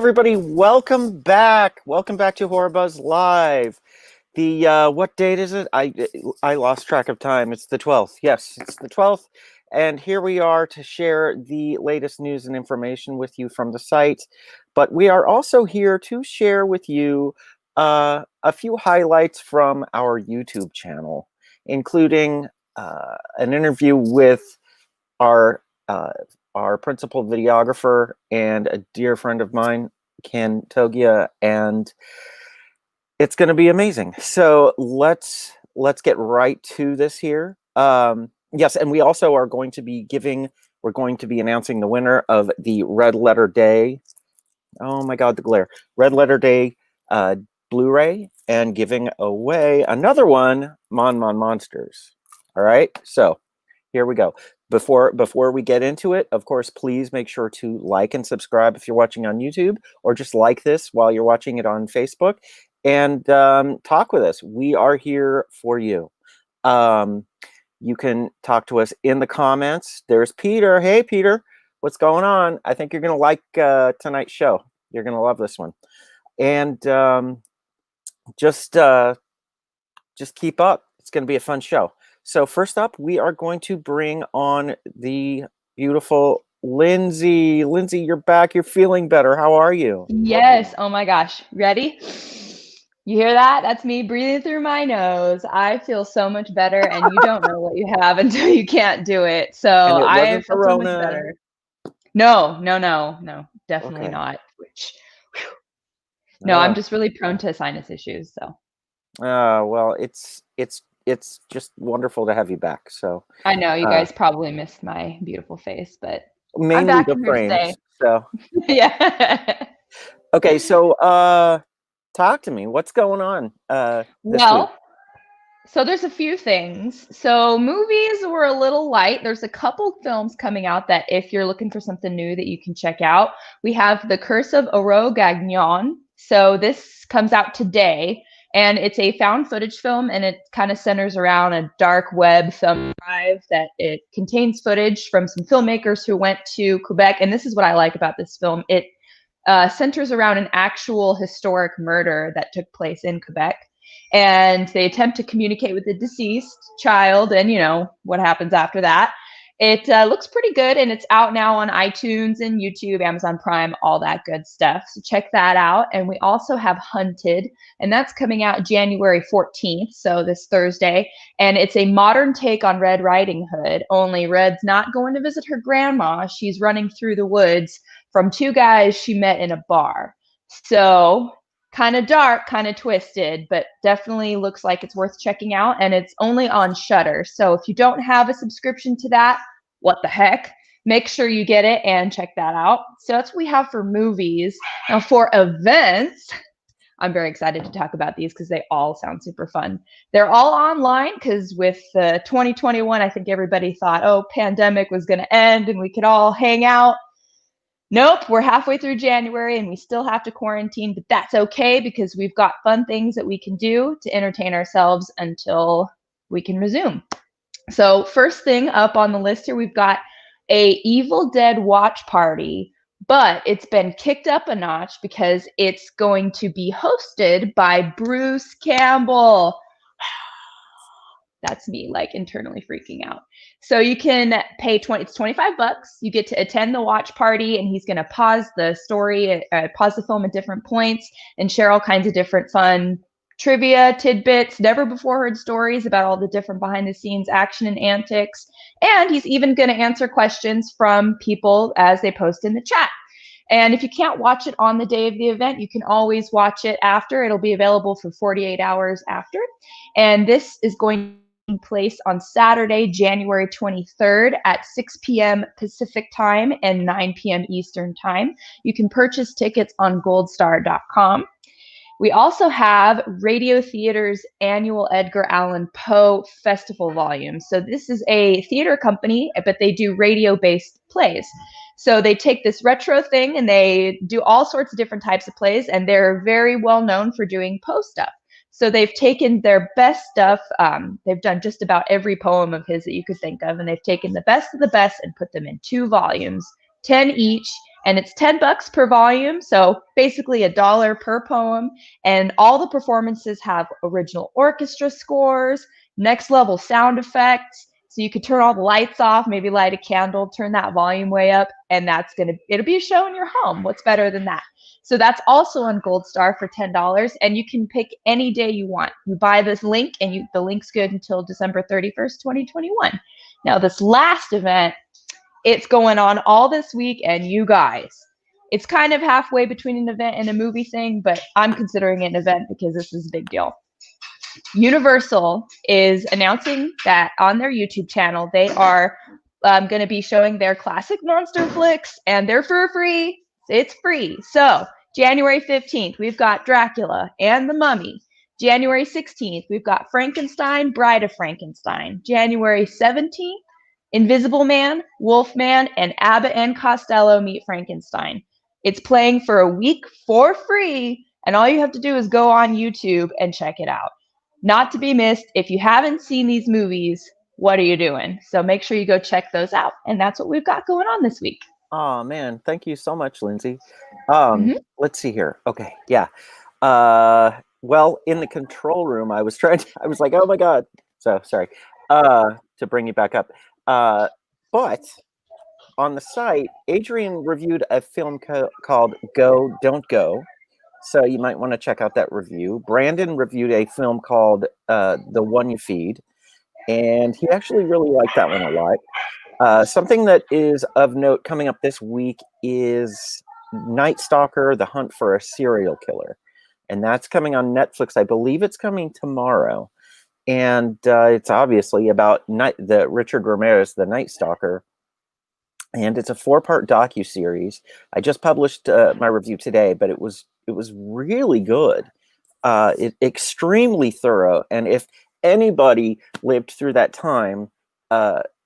everybody, welcome back. Welcome back to HorrorBuzz Live. The what date is it? I lost track of time. It's the 12th. Yes, it's the 12th. And here we are to share the latest news and information with you from the site. But we are also here to share with you a few highlights from our YouTube channel, including an interview with our principal videographer and a dear friend of mine, Ken Toghia, and it's going to be amazing. So let's get right to this here. Yes, and we also are going to be we're going to be announcing the winner of the Red Letter Day. Oh my God, the glare! Red Letter Day Blu-ray, and giving away another one, Mon Monsters. All right, so here we go. Before we get into it, of course, please make sure to like and subscribe if you're watching on YouTube, or just like this while you're watching it on Facebook, and talk with us. We are here for you. You can talk to us in the comments. There's Peter. Hey, Peter. What's going on? I think you're going to like tonight's show. You're going to love this one. And just keep up. It's going to be a fun show. So first up, we are going to bring on the beautiful Lindsay. Lindsay, you're back. You're feeling better. How are you? Yes. Oh my gosh. Ready? You hear that? That's me breathing through my nose. I feel so much better, and you don't know what you have until you can't do it. So And it I wasn't feel so much Corona. better. No, definitely Okay. not. No, I'm just really prone to sinus issues. So Well, it's just wonderful to have you back. So I know you guys probably missed my beautiful face, but I'm mainly back. the I'm here to stay. frames. So Yeah. okay, so talk to me. What's going on this week? Well, so there's a few things. So movies were a little light. There's a couple films coming out that if you're looking for something new that you can check out. We have The Curse of Oro Gagnon. So this comes out today, and it's a found footage film, and it kind of centers around a dark web thumb drive that it contains footage from some filmmakers who went to Quebec. And this is what I like about this film. It centers around an actual historic murder that took place in Quebec, and they attempt to communicate with the deceased child, and you know what happens after that. It looks pretty good, and it's out now on iTunes and YouTube, Amazon Prime, all that good stuff. So check that out. And we also have Hunted, and that's coming out January 14th, so this Thursday. And it's a modern take on Red Riding Hood, only Red's not going to visit her grandma. She's running through the woods from two guys she met in a bar. So kind of dark, kind of twisted, but definitely looks like it's worth checking out. And it's only on Shudder. So if you don't have a subscription to that, what the heck? Make sure you get it and check that out. So that's what we have for movies. Now for events, I'm very excited to talk about these because they all sound super fun. They're all online because with 2021, I think everybody thought, oh, pandemic was going to end and we could all hang out. Nope, we're halfway through January and we still have to quarantine, but that's okay because we've got fun things that we can do to entertain ourselves until we can resume. So first thing up on the list here, we've got a Evil Dead watch party, but it's been kicked up a notch because it's going to be hosted by Bruce Campbell. That's me like internally freaking out. So you can pay it's $25. You get to attend the watch party, and he's going to pause the story, pause the film at different points, and share all kinds of different fun trivia, tidbits, never before heard stories about all the different behind the scenes action and antics. And he's even going to answer questions from people as they post in the chat. And if you can't watch it on the day of the event, you can always watch it after. It'll be available for 48 hours after. And this is going place on Saturday, January 23rd at 6 p.m. Pacific time and 9 p.m. Eastern time. You can purchase tickets on goldstar.com. We also have Radio Theater's annual Edgar Allan Poe Festival volume. So this is a theater company, but they do radio-based plays. So they take this retro thing and they do all sorts of different types of plays, and they're very well known for doing Poe stuff. So they've taken their best stuff. They've done just about every poem of his that you could think of, and they've taken the best of the best and put them in 2 volumes, 10 each, and it's $10 per volume, so basically $1 per poem. And all the performances have original orchestra scores, next level sound effects. So you could turn all the lights off, maybe light a candle, turn that volume way up, and it'll be a show in your home. What's better than that? So that's also on Gold Star for $10, and you can pick any day you want. You buy this link, and the link's good until December 31st, 2021. Now, this last event, it's going on all this week, and you guys, it's kind of halfway between an event and a movie thing, but I'm considering it an event because this is a big deal. Universal is announcing that on their YouTube channel, they are going to be showing their classic monster flicks, and they're for free. It's free. So January 15th, we've got Dracula and the Mummy. January 16th, we've got Frankenstein, Bride of Frankenstein. January 17th, Invisible Man, Wolfman, and Abbott and Costello Meet Frankenstein. It's playing for a week for free, and all you have to do is go on YouTube and check it out. Not to be missed. If you haven't seen these movies, what are you doing? So make sure you go check those out. And that's what we've got going on this week. Oh man, thank you so much, Lindsay. Let's see here. Okay, yeah. Well, in the control room, I was like, oh my god. So sorry. To bring you back up. But on the site, Adrian reviewed a film called Go, Don't Go. So you might want to check out that review. Brandon reviewed a film called The One You Feed, and he actually really liked that one a lot. Something that is of note coming up this week is Night Stalker, The Hunt for a Serial Killer. And that's coming on Netflix. I believe it's coming tomorrow. And it's obviously about the Richard Ramirez, the Night Stalker. And it's a 4-part docuseries. I just published my review today, but it was really good. Extremely thorough. And if anybody lived through that time,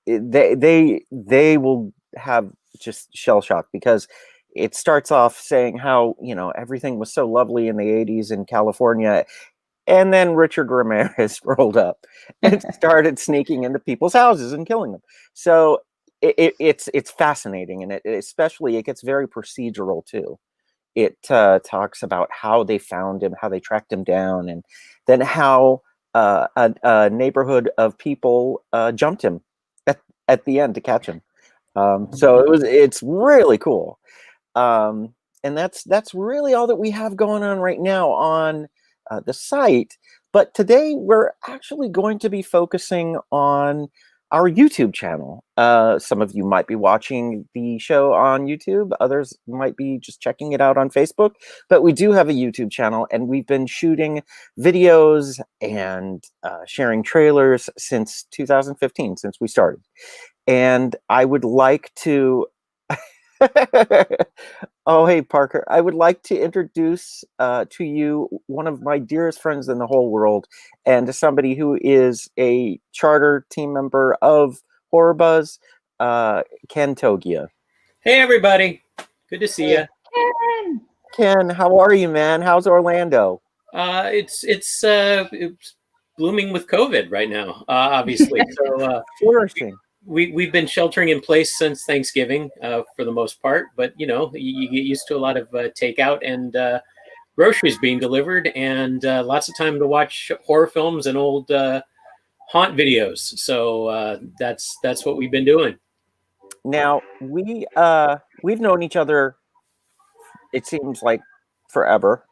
they will have just shell shock, because it starts off saying how, everything was so lovely in the 80s in California. And then Richard Ramirez rolled up and started sneaking into people's houses and killing them. So it's fascinating, and especially it gets very procedural too. It talks about how they found him, how they tracked him down, and then how a neighborhood of people jumped him at the end to catch him. So it's really cool. And that's really all that we have going on right now on the site. But today we're actually going to be focusing on our YouTube channel. Some of you might be watching the show on YouTube. Others might be just checking it out on Facebook. But we do have a YouTube channel, and we've been shooting videos and sharing trailers since 2015, since we started. And I would like to... Oh, hey, Parker. I would like to introduce to you one of my dearest friends in the whole world, and somebody who is a charter team member of HorrorBuzz, Ken Toghia. Hey, everybody. Good to see you. Ken, how are you, man? How's Orlando? It's blooming with COVID right now, obviously. So flourishing. We've been sheltering in place since Thanksgiving for the most part, but you get used to a lot of takeout and groceries being delivered, and lots of time to watch horror films and old haunt videos. So that's what we've been doing. Now we've known each other, it seems like, forever.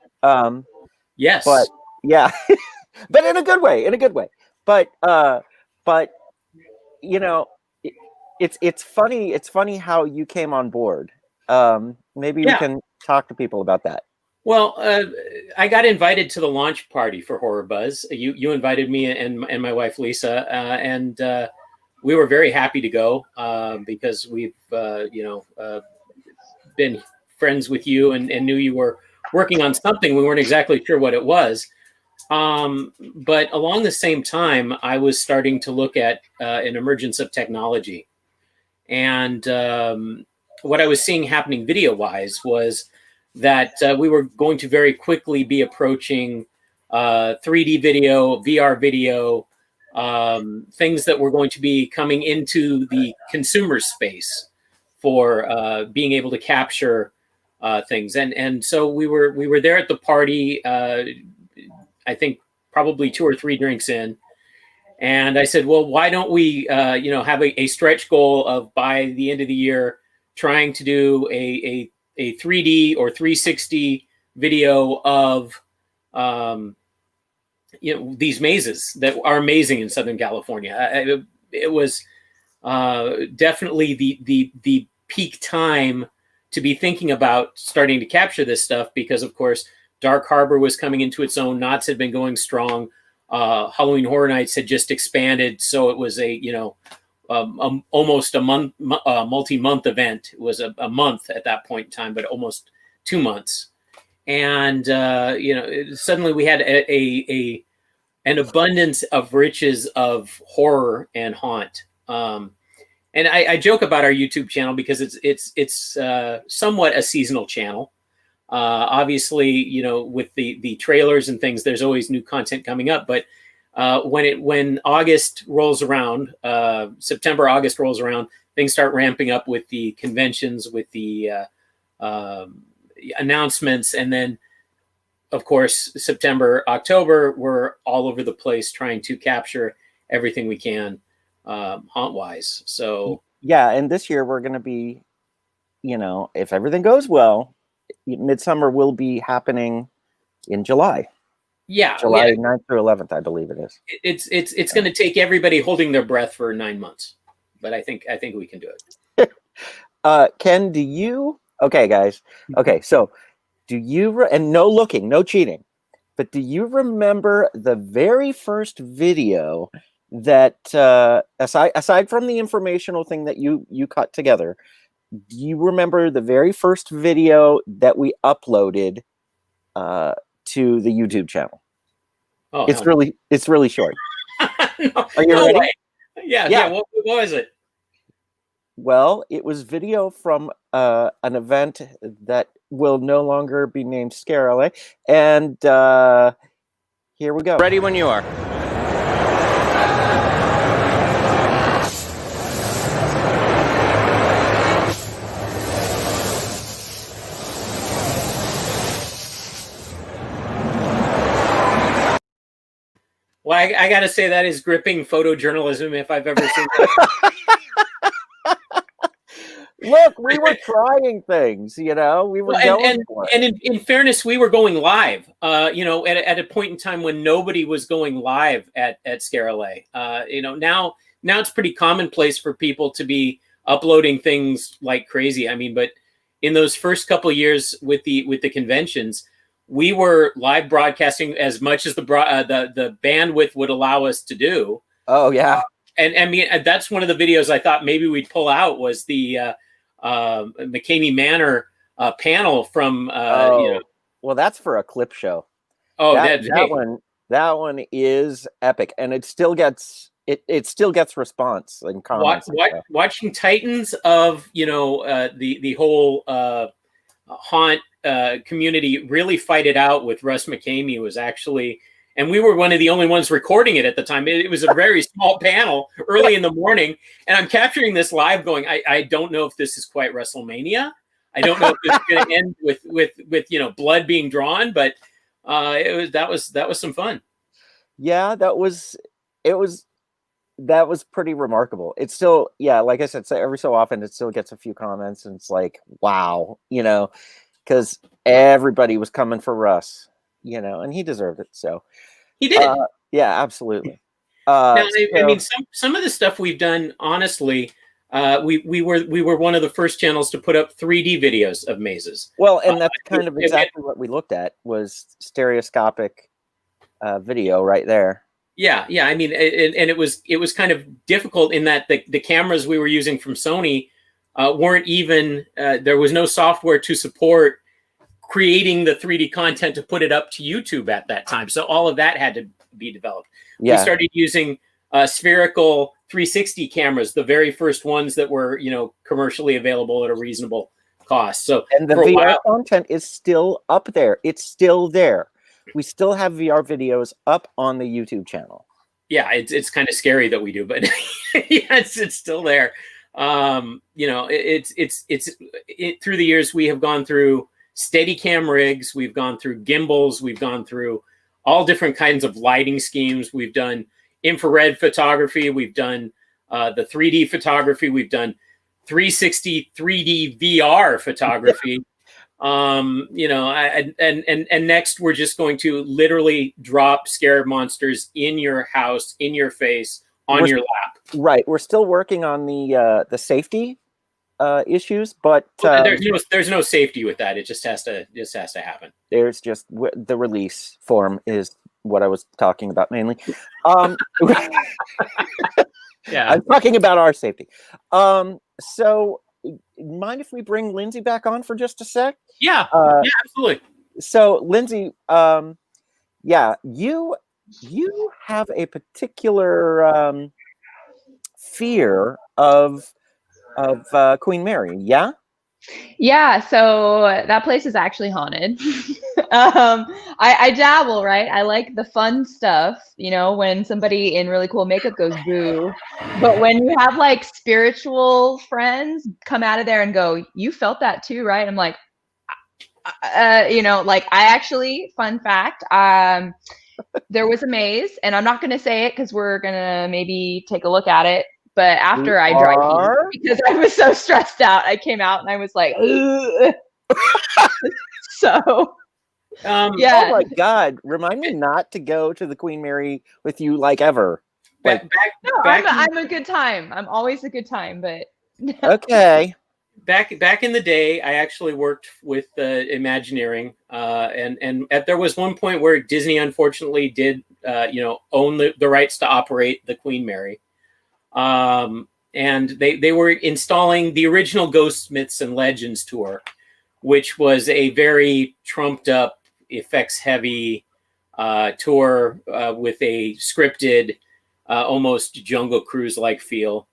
Yes, but yeah, but in a good way. But it's funny how you came on board. Maybe we can talk to people about that. Well, I got invited to the launch party for HorrorBuzz. You invited me and my wife Lisa, and we were very happy to go because we've been friends with you and knew you were working on something. We weren't exactly sure what it was, but along the same time, I was starting to look at an emergence of technology. And what I was seeing happening video-wise was that we were going to very quickly be approaching 3D video, VR video, things that were going to be coming into the consumer space for being able to capture things. And so we were there at the party. I think probably 2 or 3 drinks in, and I said, well, why don't we have a stretch goal of by the end of the year trying to do a 3D or 360 video of these mazes that are amazing in Southern California. It was definitely the peak time to be thinking about starting to capture this stuff, because of course Dark Harbor was coming into its own. Knott's had been going strong. Halloween Horror Nights had just expanded, so it was almost a month, multi-month event. It was a month at that point in time, but almost 2 months. And suddenly we had an abundance of riches of horror and haunt. And I joke about our YouTube channel because it's somewhat a seasonal channel. Obviously, with the trailers and things, there's always new content coming up. But when August rolls around, September, August rolls around, things start ramping up with the conventions, with the announcements, and then, of course, September, October, we're all over the place trying to capture everything we can haunt-wise. So yeah, and this year we're going to be, if everything goes well, Midsummer will be happening in July. Yeah, July 9th through 11th, I believe it is. It's going to take everybody holding their breath for 9 months, but I think we can do it. Ken, do you? Okay, guys. Okay, so do you? And no looking, no cheating. But do you remember the very first video that, aside from the informational thing that you cut together, do you remember the very first video that we uploaded to the YouTube channel? Oh, it's really short. No, are you ready? Way. Yeah. What was it? Well, it was video from an event that will no longer be named Scare LA, and here we go. Ready when you are. Well, I got to say that is gripping photojournalism if I've ever seen that. Look, we were trying things, we were going for it. And in fairness, we were going live, at a point in time when nobody was going live at Scare LA. Now it's pretty commonplace for people to be uploading things like crazy. I mean, but in those first couple of years with the conventions, we were live broadcasting as much as the bandwidth would allow us to do. Oh yeah. And I mean, that's one of the videos I thought maybe we'd pull out was the McCamey Manor panel from well, that's for a clip show. Oh, that one is epic, and it still gets response and comments. Watching Titans of the whole haunt community really fight it out with Russ McCamey was actually. And we were one of the only ones recording it at the time. It was a very small panel early in the morning. And I'm capturing this live going, I don't know if this is quite WrestleMania. I don't know if this is going to end with blood being drawn, but that was some fun. Yeah, that was pretty remarkable. It's still, like I said, every so often it still gets a few comments and it's like, wow, because everybody was coming for Russ. And he deserved it. So he did. Yeah, absolutely. I mean, some of the stuff we've done, honestly, we were one of the first channels to put up 3D videos of mazes. Well, and that's kind of exactly what we looked at was stereoscopic video right there. Yeah. I mean, and it was kind of difficult in that the cameras we were using from Sony weren't even there was no software to support creating the 3D content to put it up to YouTube at that time. So all of that had to be developed. Yeah. We started using spherical 360 cameras, the very first ones that were, commercially available at a reasonable cost. So and the VR content is still up there. It's still there. We still have VR videos up on the YouTube channel. Yeah, it's kind of scary that we do, but yes, it's still there. You know, through the years we have gone through Steadicam rigs, we've gone through gimbals, we've gone through all different kinds of lighting schemes. We've done infrared photography, we've done the 3D photography, we've done 360 3D VR photography. You know, and next we're just going to literally drop scare monsters in your house, in your face, on your lap. Right. We're still working on the safety issues, but there's no safety with that. It just has to happen. There's just the release form is what I was talking about mainly. Yeah, I'm talking about our safety. So mind if we bring Lindsay back on for just a sec? Yeah, yeah, absolutely. So Lindsay, yeah, you have a particular fear of Queen Mary, yeah? Yeah, so that place is actually haunted. I dabble, right? I like the fun stuff, you know, when somebody in really cool makeup goes boo. But when you have like spiritual friends come out of there and go, you felt that too, right? I'm like, you know, like I actually, fun fact, there was a maze, and I'm not going to say it because we're going to maybe take a look at it. But after I dry peed, because I was so stressed out, I came out and I was like, so yeah. Oh my God! Remind me not to go to the Queen Mary with you, like ever. Like, I'm a good time. I'm always a good time, but okay. Back in the day, I actually worked with Imagineering, and there was one point where Disney unfortunately did, you know, own the rights to operate the Queen Mary. And they were installing the original Ghosts, Myths, and Legends tour, which was a very trumped up, effects heavy tour with a scripted, almost Jungle Cruise like feel.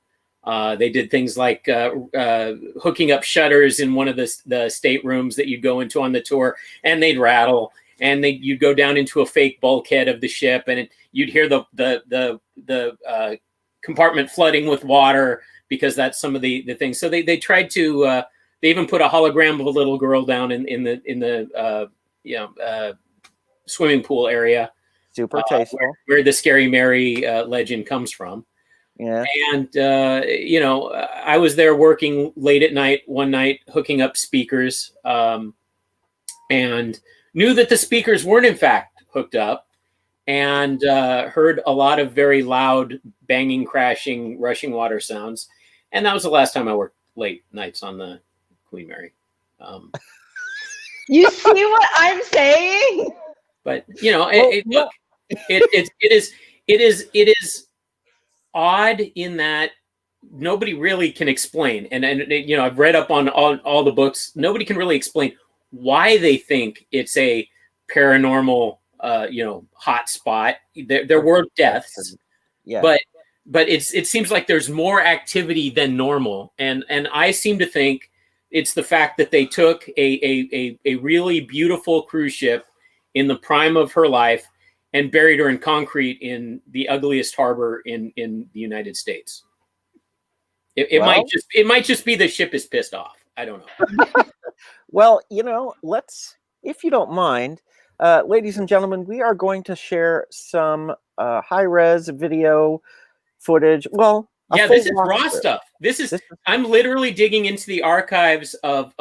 They did things like hooking up shutters in one of the staterooms that you'd go into on the tour, and they'd rattle, and you'd go down into a fake bulkhead of the ship, and you'd hear the compartment flooding with water, because that's some of the things. So they tried to they even put a hologram of a little girl down in the swimming pool area, super tasteful, where the Scary Mary legend comes from. Yeah. And you know, I was there working late at night one night, hooking up speakers, and knew that the speakers weren't in fact hooked up, and heard a lot of very loud banging, crashing, rushing water sounds. And that was the last time I worked late nights on the Queen Mary. You see what I'm saying? But you know, it is odd in that nobody really can explain, and you know, I've read up on all the books. Nobody can really explain why they think it's a paranormal you know, hot spot. There were deaths, yeah, but it seems like there's more activity than normal, and I seem to think it's the fact that they took a really beautiful cruise ship in the prime of her life and buried her in concrete in the ugliest harbor in the United States. It might just be the ship is pissed off. I don't know. Well, you know, let's, if you don't mind, ladies and gentlemen, we are going to share some high-res video footage. Well, yeah, this is raw stuff. I'm literally digging into the archives of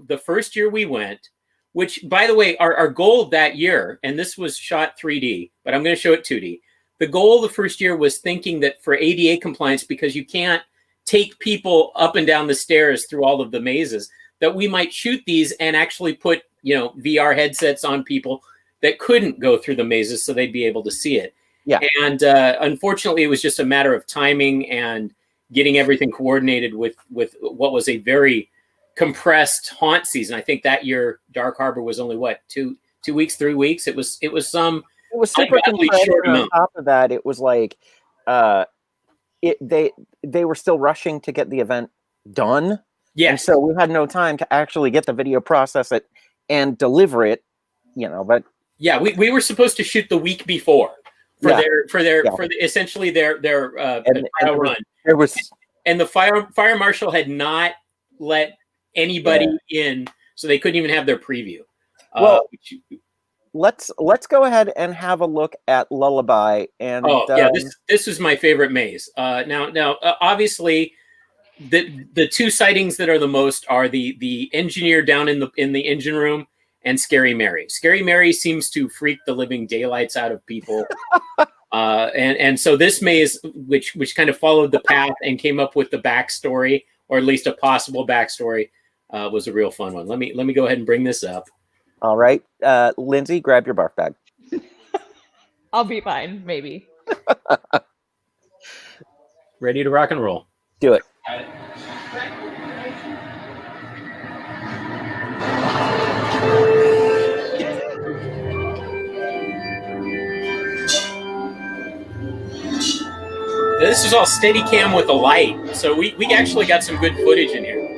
the first year we went, which, by the way, our goal that year, and this was shot 3D, but I'm going to show it 2D. The goal the first year was thinking that for ADA compliance, because you can't take people up and down the stairs through all of the mazes, that we might shoot these and actually put, you know, VR headsets on people that couldn't go through the mazes so they'd be able to see it. Yeah. And unfortunately, it was just a matter of timing and getting everything coordinated with what was a very compressed haunt season. I think that year Dark Harbor was only what, 2 weeks, 3 weeks. It was super compressed. Short on top of that, it was like they were still rushing to get the event done. Yeah. And so we had no time to actually get the video, process it, and deliver it. You know, but yeah, we were supposed to shoot the week before for essentially their trial run. There was and the fire marshal had not let anybody in, so they couldn't even have their preview. Well, let's go ahead and have a look at Lullaby. And this is my favorite maze. Now, obviously, the two sightings that are the most are the engineer down in the engine room and Scary Mary. Scary Mary seems to freak the living daylights out of people. And so this maze, which kind of followed the path and came up with the backstory, or at least a possible backstory, was a real fun one. Let me go ahead and bring this up. All right, Lindsay, grab your barf bag. I'll be fine, maybe. Ready to rock and roll. Do it. This is all steady cam with a light, so we actually got some good footage in here.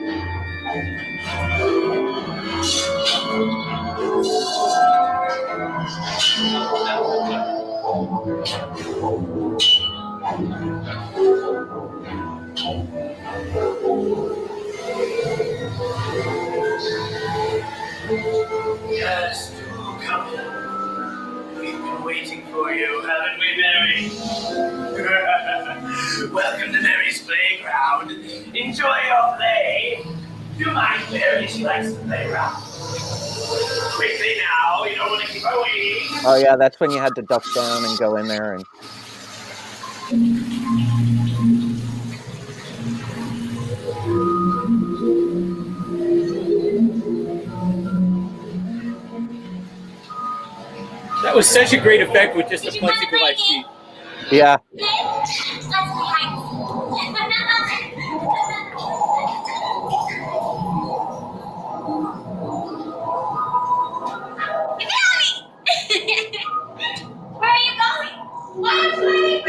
Yes, do come in. We've been waiting for you, haven't we, Mary? Welcome to Mary's playground. Enjoy your play. Do you mind, Mary? She likes to play around. Quickly now, you don't want to keep her waiting. Oh yeah, that's when you had to duck down and go in there and. That was such a great effect with just a plexiglass sheet. Yeah. Where are you going? Why are you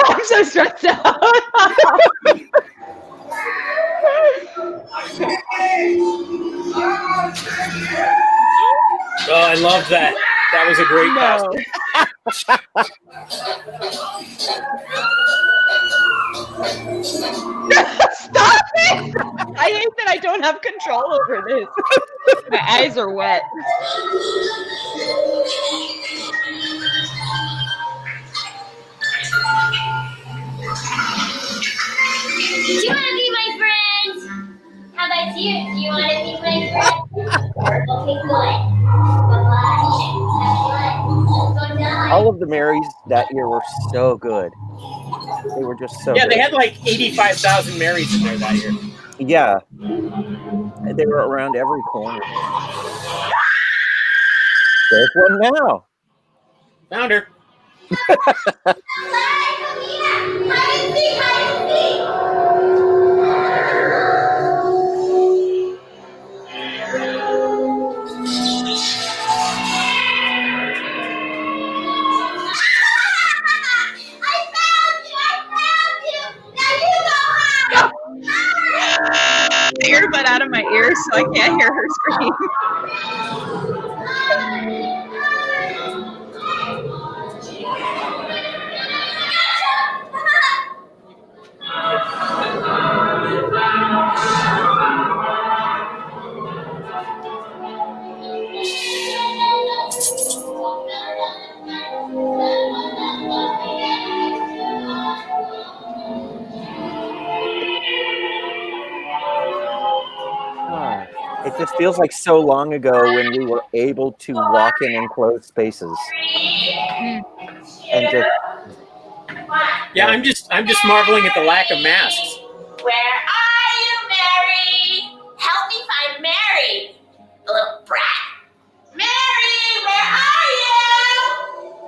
I'm so stressed out. Oh, I love that. That was a great costume. Stop it! I hate that I don't have control over this. My eyes are wet. Do you want to be my friend? How about you? Do you want to be my friend? Okay, good. Bye-bye. All of the Marys that year were so good. They were just so good. They had like 85,000 Marys in there that year. Yeah. They were around every corner. There's one now. Found her. Earbud out of my ears so I can't hear her scream. It just feels like so long ago when we were able to walk in enclosed spaces. And just I'm just marveling at the lack of masks. Where are you, Mary? Help me find Mary. A little brat. Mary, where are you?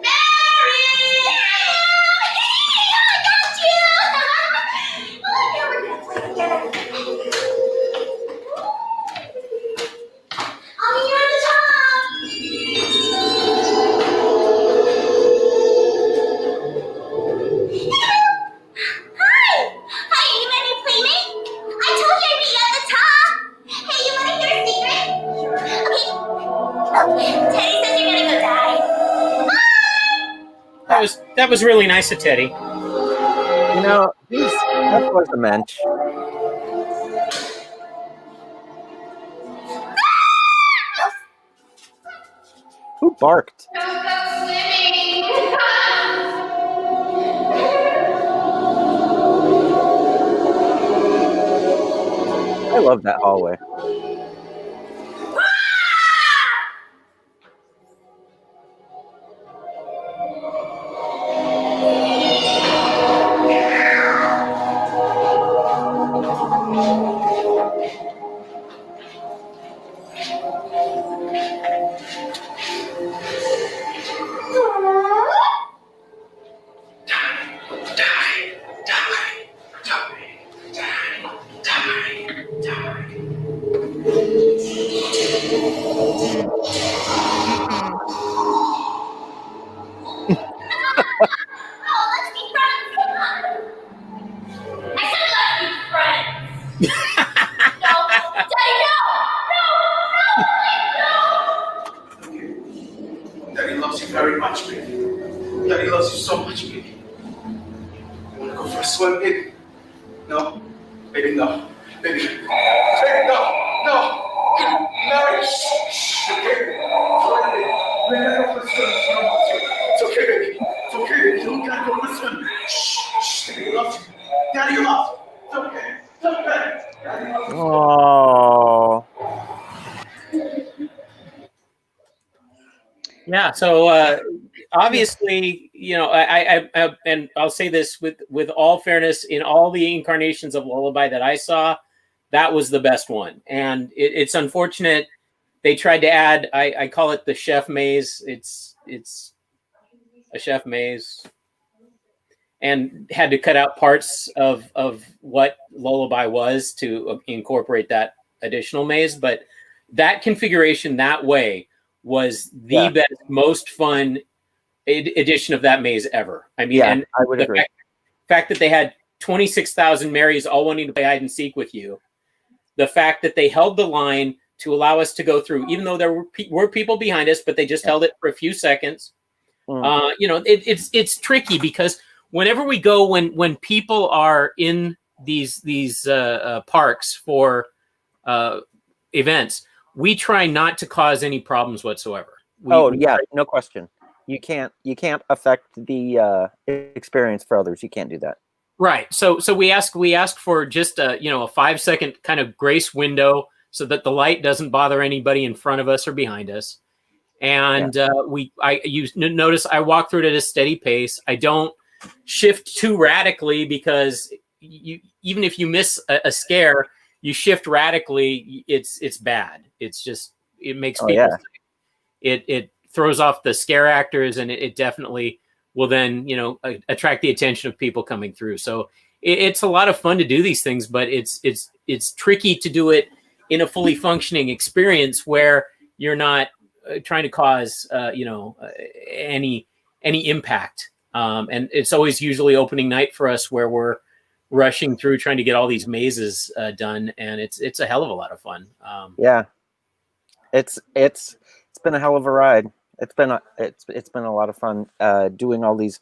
Mary! Oh, I got you! Oh, yeah, we're gonna play together. I'll be here at the top. Hi! Hi, you ready to play me? I told you that was really nice of Teddy. You know, that was a mensch. Who barked? Don't go swimming. I love that hallway. Oh, let's be friends. Come on. I said let's be friends. No, Daddy, no, Daddy loves you very much, baby. Daddy loves you so much, baby. You wanna go for a swim, baby? No? Baby, no. Baby. Baby, no. No. Mary. Shh. Okay. Baby, gotta go for a swim. No, it's okay, baby. It's okay, baby. You don't gotta go for a swim. Shh. Daddy loves you. Daddy loves you. It's okay. It's okay. Daddy loves you. Oh, Yeah. So obviously, you know, I and I'll say this with all fairness, in all the incarnations of Lullaby that I saw, that was the best one. And it's unfortunate they tried to add. I call it the chef maze. It's a chef maze, and had to cut out parts of what Lullaby was to incorporate that additional maze. But that configuration that way was the best, most fun edition of that maze ever. I mean, and I would agree. Fact that they had 26,000 Marys all wanting to play hide and seek with you. The fact that they held the line to allow us to go through, even though there were people behind us, but they just held it for a few seconds. You know, it's tricky because whenever we go, when people are in these parks for events, we try not to cause any problems whatsoever. No question. You can't affect the experience for others. You can't do that. Right. So we ask for just a 5-second kind of grace window so that the light doesn't bother anybody in front of us or behind us. And you notice I walk through it at a steady pace. I don't shift too radically because even if you miss a scare, you shift radically, it's bad. It's just, it makes people sick. It throws off the scare actors, and it definitely will then, attract the attention of people coming through. So it's a lot of fun to do these things, but it's tricky to do it in a fully functioning experience where you're not trying to cause, any impact. And it's always usually opening night for us where we're rushing through trying to get all these mazes done, and it's a hell of a lot of fun. It's been a hell of a ride. It's been a lot of fun doing all these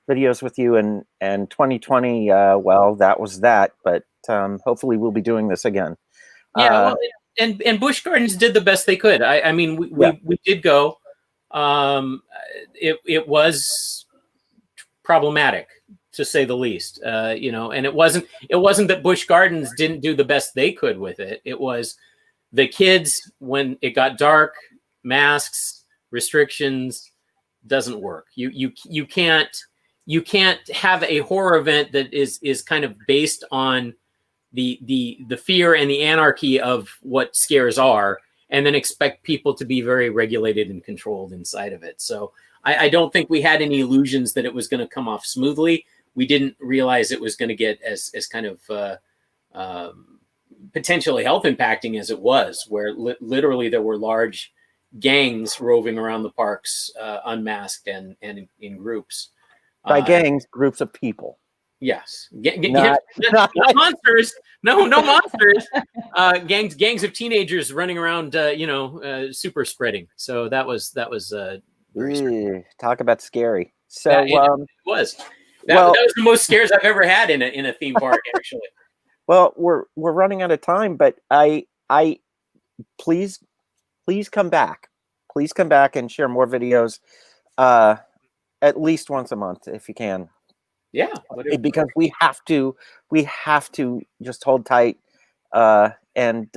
videos with you, and 2020 well, that was that, but hopefully we'll be doing this again. Well, and Busch Gardens did the best they could. I mean, we did go. It was problematic, to say the least. And it wasn't that Busch Gardens didn't do the best they could with it. It was the kids, when it got dark, masks, restrictions, doesn't work. You can't have a horror event that is kind of based on the fear and the anarchy of what scares are, and then expect people to be very regulated and controlled inside of it. So I don't think we had any illusions that it was going to come off smoothly. We didn't realize it was going to get as kind of potentially health impacting as it was, where literally there were large gangs roving around the parks, unmasked and in groups. By gangs, groups of people. Yes, Not monsters. No monsters. Gangs of teenagers running around, super spreading. So that was talk about scary. So it was. That was the most scares I've ever had in a theme park, actually. Well, we're running out of time, but I please come back. Please come back and share more videos, at least once a month if you can. Yeah, Because we have to just hold tight and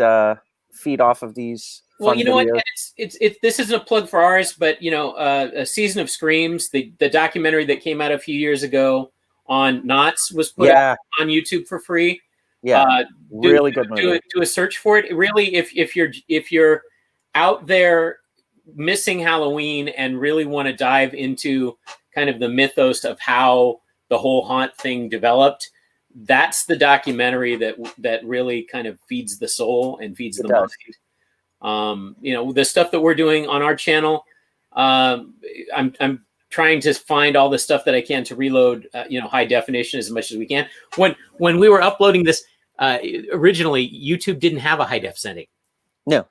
feed off of these. Well, fun you know videos. what? It's this isn't a plug for ours, but a Season of Screams, the documentary that came out a few years ago on Knots was put up on YouTube for free. Yeah, really good movie. Do a search for it. Really, if you're out there missing Halloween and really want to dive into kind of the mythos of how the whole haunt thing developed, that's the documentary that really kind of feeds the soul and feeds the mind. The stuff that we're doing on our channel, I'm trying to find all the stuff that I can to reload, high definition as much as we can. When we were uploading this, originally YouTube didn't have a high def setting. No.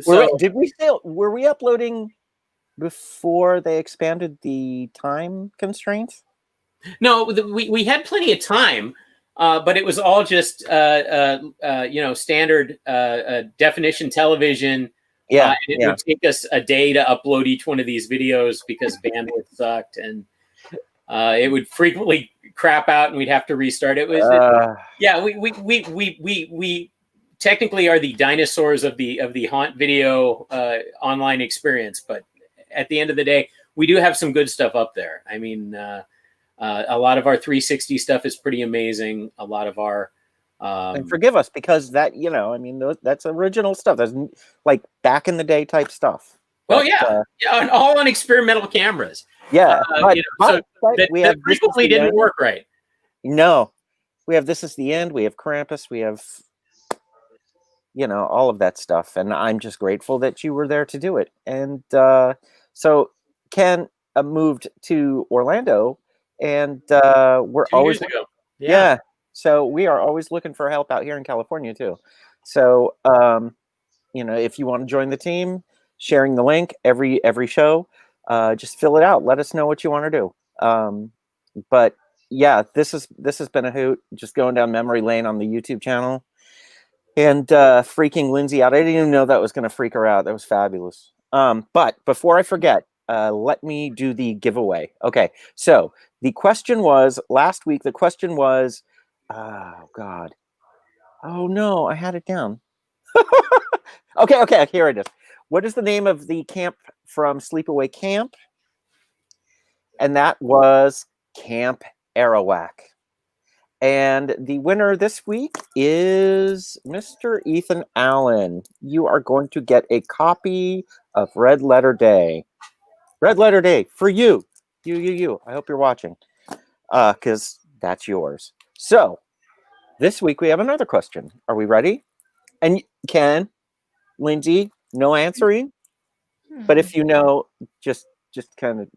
Were we uploading before they expanded the time constraints? No, we had plenty of time, but it was all just standard definition television. And it would take us a day to upload each one of these videos because bandwidth sucked, and it would frequently crap out, and we'd have to restart. It was we technically are the dinosaurs of the haunt video online experience, but at the end of the day, we do have some good stuff up there. I mean, a lot of our 360 stuff is pretty amazing. A lot of our and forgive us because that that's original stuff. That's like back in the day type stuff. But, and all on experimental cameras. Yeah, but we have frequently didn't work right. No, we have This Is the End. We have Krampus. We have all of that stuff, and I'm just grateful that you were there to do it. And so Ken moved to Orlando, and we're 2 always years ago. Yeah. So we are always looking for help out here in California too. So if you want to join the team, sharing the link every show, just fill it out. Let us know what you want to do. But yeah, this has been a hoot. Just going down memory lane on the YouTube channel, and freaking Lindsay out. I didn't even know that was going to freak her out. That was fabulous. But before I forget, let me do the giveaway. Okay, so the question was last week. The question was, oh God, oh no, I had it down. Okay, here it is. What is the name of the camp from Sleepaway Camp? And that was Camp Arawak. And the winner this week is Mr. Ethan Allen. You are going to get a copy of Red Letter Day. Red Letter Day for you. You. I hope you're watching. Because that's yours. So, this week we have another question. Are we ready? And Ken, Lindsay, no answering. But if you know, just kind of,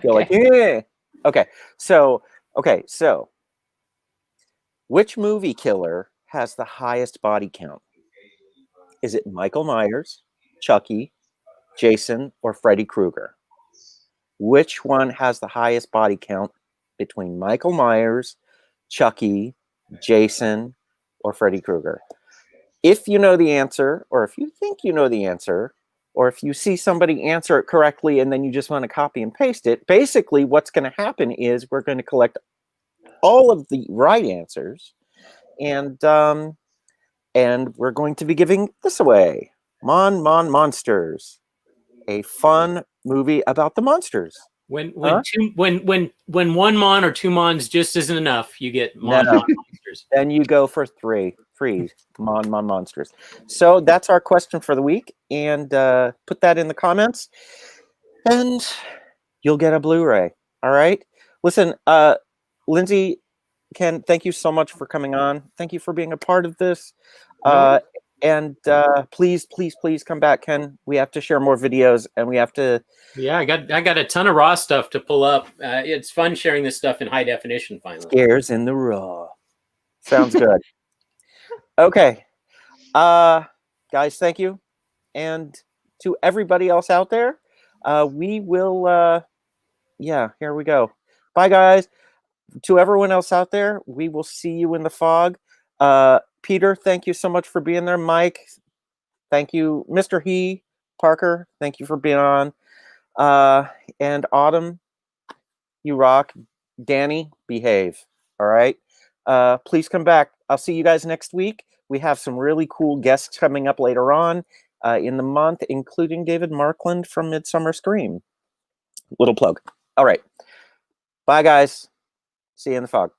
go like, yeah. Okay, so, which movie killer has the highest body count? Is it Michael Myers, Chucky, Jason, or Freddy Krueger? Which one has the highest body count between Michael Myers, Chucky, Jason, or Freddy Krueger? If you know the answer, or if you think you know the answer, or if you see somebody answer it correctly and then you just want to copy and paste it, basically what's going to happen is we're going to collect all of the right answers, and we're going to be giving this away. Monsters, a fun movie about the monsters. When one mon or two mons just isn't enough, you get monsters. Then you go for three monsters. So that's our question for the week, and put that in the comments, and you'll get a Blu-ray. All right. Listen, Lindsay, Ken, thank you so much for coming on. Thank you for being a part of this. And please come back, Ken. We have to share more videos, and we have to. Yeah, I got a ton of raw stuff to pull up. It's fun sharing this stuff in high definition. Finally, scares in the raw. Sounds good. Okay, guys, thank you, and to everybody else out there, We will, yeah, here we go. Bye, guys. To everyone else out there, we will see you in the fog. Peter, thank you so much for being there. Mike, thank you. Mr. He, Parker, thank you for being on. And Autumn, you rock. Danny, behave. All right. Please come back. I'll see you guys next week. We have some really cool guests coming up later on in the month, including David Markland from Midsummer Scream. Little plug. All right. Bye, guys. See you in the fog.